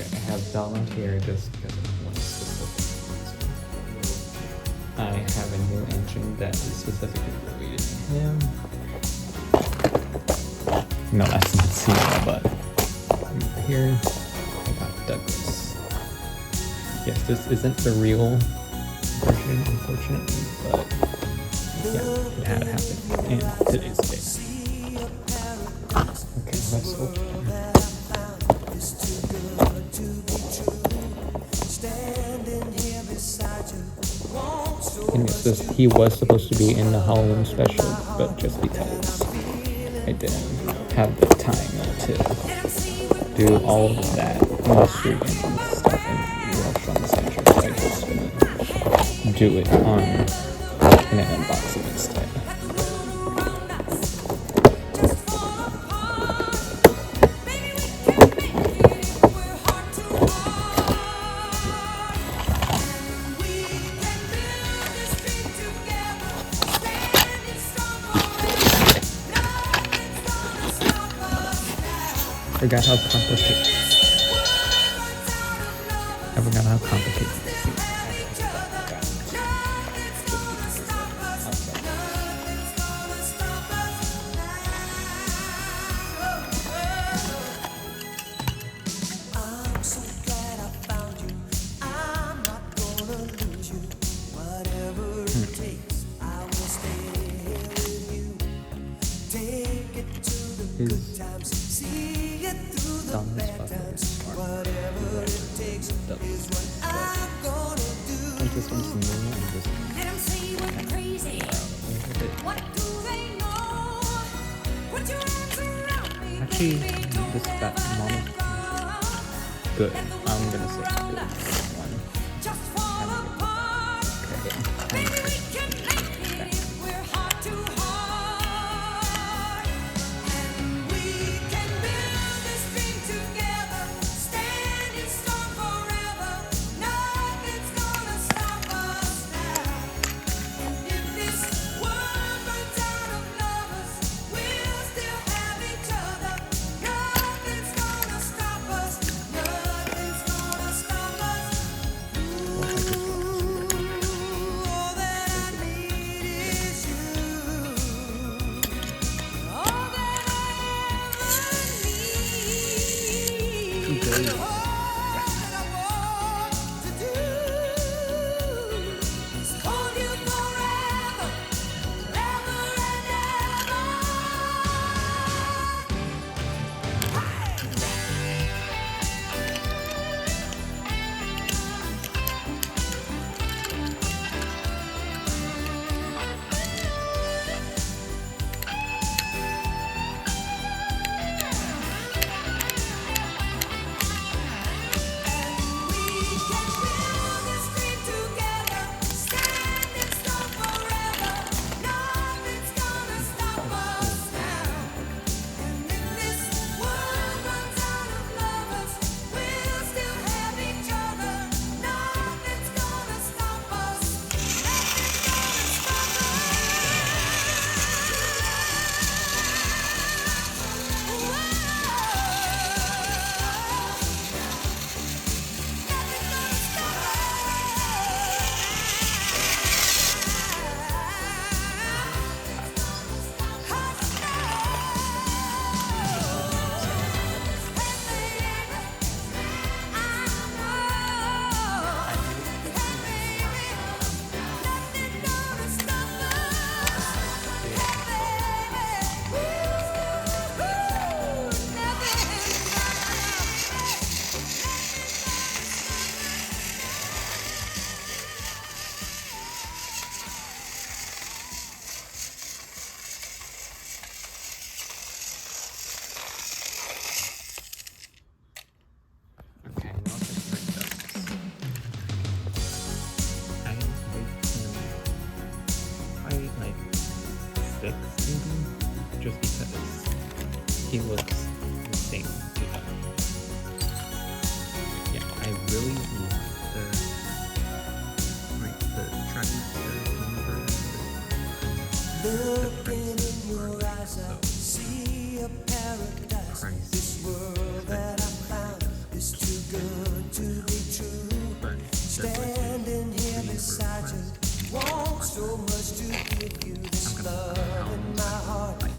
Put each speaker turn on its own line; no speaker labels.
Okay, I have volunteer just because of one specific reason. I have a new engine that is specifically related to him. No, that's not Cena, but here I got Douglas. Yes, this isn't the real version, unfortunately, but yeah, it had to happen in today's day. Okay, let's open. And yes, he was supposed to be in the Halloween special, but just because I didn't have the time to do all of that mystery and stuff and rush on the schedule, so I just gonna do it on an unboxing instead. I forgot how complicated this is. Dominance butler is smart. Since this one's new, I'm just actually, this got mono. Good. I'm gonna say good. This one. Just because he looks the same to them. Yeah, I really love the Trackmaster the price in your eyes, I see a paradise. This world that I found is too good.
Definitely.